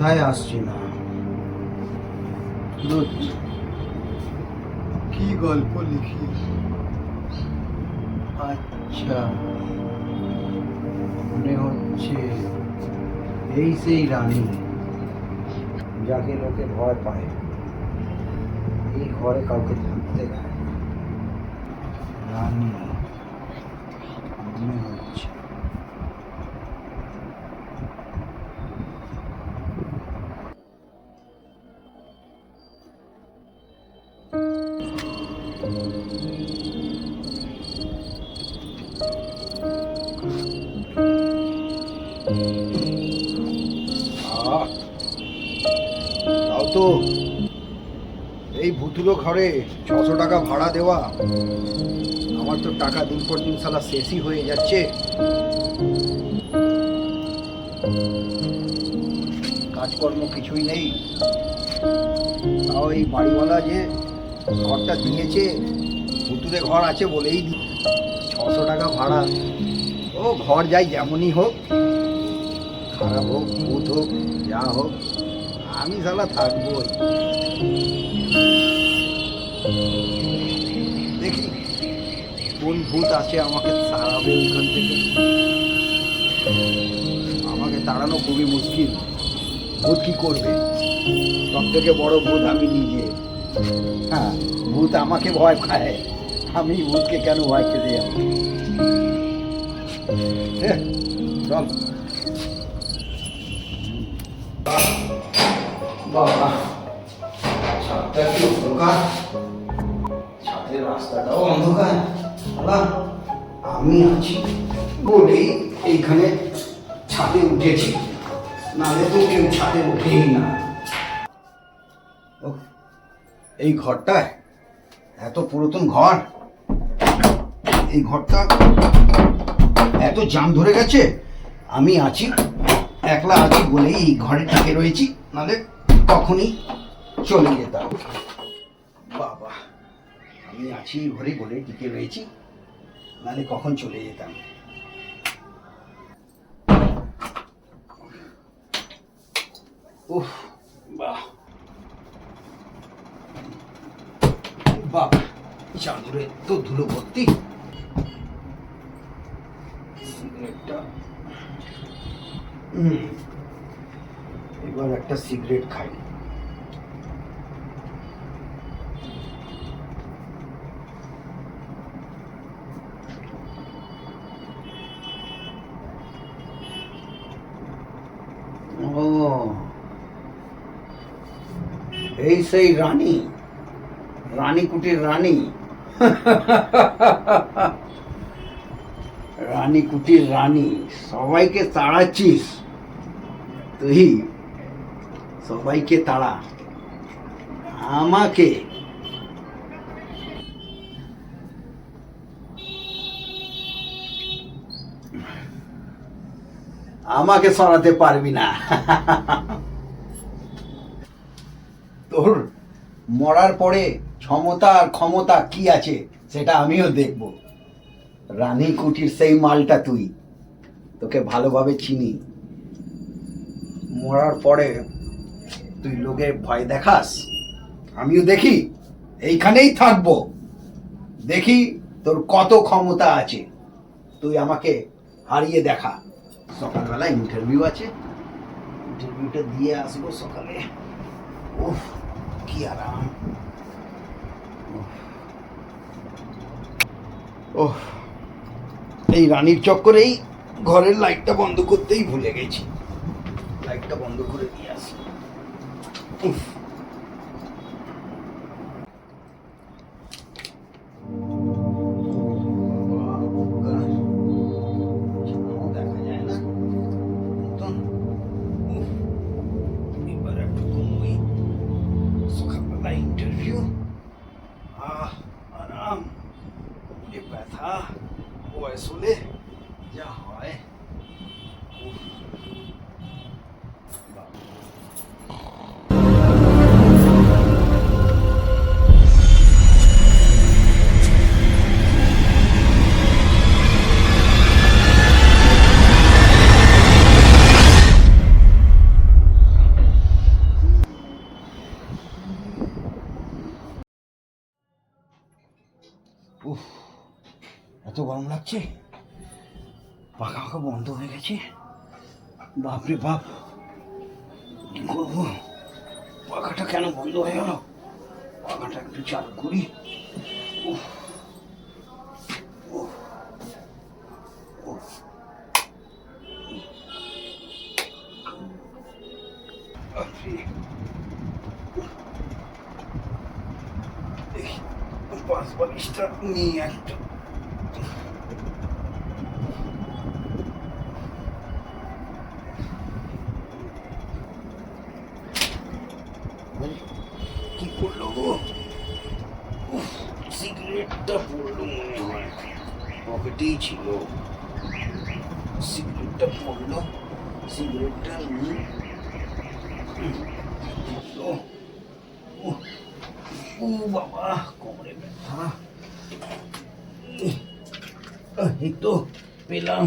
মাথায় আসছে না। কি গল্প লিখি? আচ্ছা, মনে হচ্ছে এই সেই রানী যাকে লোকে ভয় পায়, এই ঘরে কাউকে থাকতে দেয়। রানী মনে হচ্ছে। তাও তো এই ভুতুলো ঘরে 600 টাকা ভাড়া দেওয়া, আমার তো টাকা দিন পর দিন সালা শেষই হয়ে যাচ্ছে। কাজকর্ম কিছুই নেই, তাও এই বাড়িওয়ালা যে ঘরটা দিয়েছে, ভুতুরে ঘর আছে বলেই 600 টাকা ভাড়া। ও ঘর যাই যেমনই হোক, খারাপ হোক ভূত হোক যা হোক, আমি সালা থাকবোই। দেখি কোন ভূত আছে আমাকে তাড়াবে ওইখান থেকে। আমাকে তাড়ানো খুবই মুশকিল। ভূত কি করবে? সব থেকে বড় ভূত আমি নিজে। হ্যাঁ, ভূত আমাকে ভয় খায়, আমি ভূতকে কেন ভয় খেতে যাবো? চল। বাবা, ছাদটা কি অন্ধকার, ছাদের রাস্তাটাও অন্ধকার। আমি আছি বলেই এইখানে ছাদে উঠেছি, নাহলে তো কেউ ছাদে ওঠেই না। এই ঘরটায় এত পুরাতন ঘর, এই ঘরটা এত জাম ধরে গেছে। আমি আছি, একলা আছি বলেই এই ঘরে টিকে রয়েছি, নাহলে তখনই চলে যেতাম। বাবা, আমি আছি ঘরে বলে টিকে রয়েছি, নাহলে কখন চলে যেতাম। উফ, বাহ বাবা, চাদরে তো ধুলো ভর্তি। সিগারেটটা, এবার একটা সিগারেট খাই। ও, এই সেই রানী, রানীকুটির রানী। রানীকুটির রানী, সবাইকে তাড়াচ্ছিস তুই? সবাইকে তাড়া, আমাকে আমাকে সরাতে পারবি না। তোর মরার পরে ক্ষমতা আর ক্ষমতা কি আছে সেটা আমিও দেখব। রানীকুটির সেই মালটা তুই, তোকে ভালোভাবে চিনি। মরার পরে তুই লোকের ভয় দেখাস, আমিও দেখি, এইখানেই থাকবো, দেখি তোর কত ক্ষমতা আছে। তুই আমাকে হারিয়ে দেখা। সকালবেলা ইন্টারভিউ আছে, ইন্টারভিউটা দিয়ে আসবো সকালে। উফ, কি আরাম। ওহ, এই রানীর চক্করেই ঘরের লাইটটা বন্ধ করতেই ভুলে গেছি। লাইটটা বন্ধ করে দিয়ে আসি। উফ, ইন্টারভিউ, আরাম, ব্যথা বয়স হলে যা হয়। এত গরম লাগছে, পাখা পাখা বন্ধ হয়ে গেছে। বাপরে বাপ, কি করবো? পাখাটা কেন বন্ধ হয়ে গেল? পাখাটা একটু চালু করি। উফ, উফ, উফ। পাঁচ বালিশটা নিয়ে একটা কি করলো গো? সিগারেটটা পড়লো মনে হয়, পকেটেই ছিল। সিগারেটটা পড়লো, সিগারেটটা নিয়ে ও বাবা, কোমরে ব্যথা। এই তো পেলাম।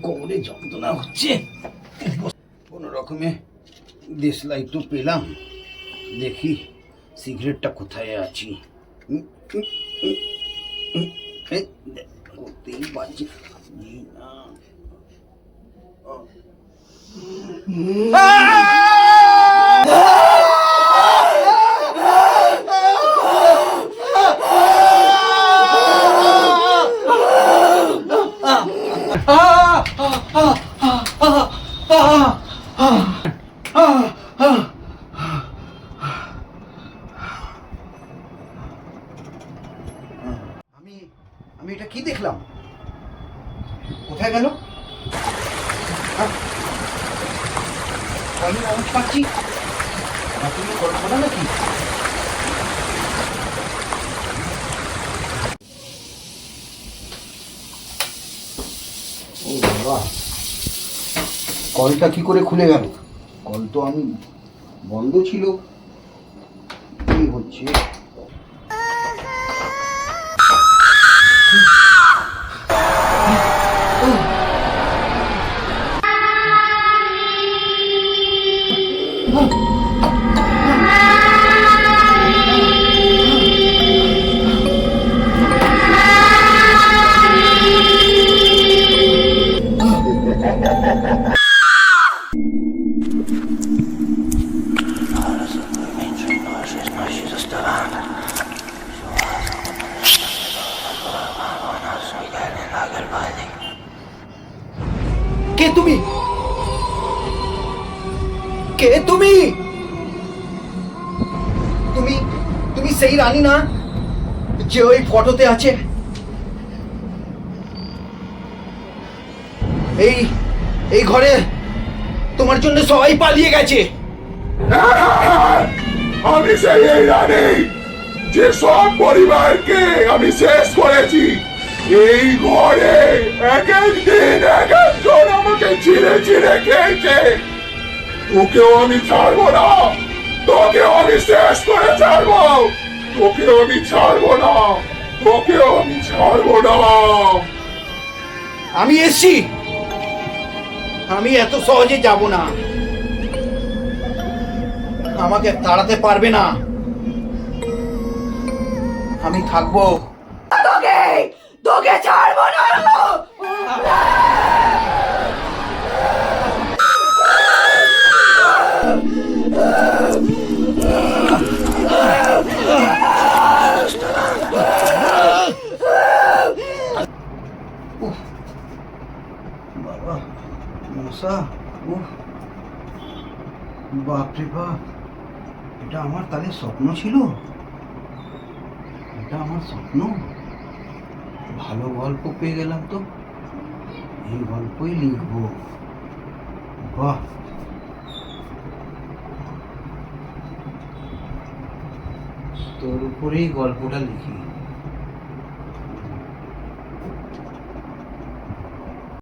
কোমরে যন্ত্রণা হচ্ছে, কোনো রকমে দেশলাই তো পেলাম। দেখি সিগারেটটা কোথায় আছি। করতেই পারছি না। আমি এটা কি দেখলাম? কোথায় গেল? আমি আওয়াজ পাচ্ছি, তুমি কল্পনা নাকি? ও বাবা, কলটা কি করে খুলে গেল? কল তো আমি বন্ধ ছিল। কি হচ্ছে? কে তুমি? কে তুমি? তুমি তুমি সেই রানী না যে ওই ফটোতে আছে? এই এই ঘরে তোমার জন্য সবাই পালিয়ে গেছে। আমি সেই রানী যে সব পরিবারকে আমি শেষ করেছি। এই ঘরে এক একদিন এক একজন আমাকে ছিঁড়ে ছিঁড়ে খেয়েছে। তোকেও আমি ছাড়বো না, তোকেও আমি শেষ করে ছাড়বো। তোকেও আমি ছাড়বো না, তোকেও আমি ছাড়বো না। আমি এসছি, আমি এত সহজে যাব না। আমাকে তাড়াতে পারবে না, আমি থাকবো। তোকে তোকে ছাড়বো না। বাবা, মশা! বাপরে বাপ, এটা আমার তাহলে স্বপ্ন ছিল? এটা আমার স্বপ্ন? ভালো গল্প পেয়ে গেলাম তো, এই গল্পই লিখবো। বাহ, তোর উপরেই গল্পটা লিখি।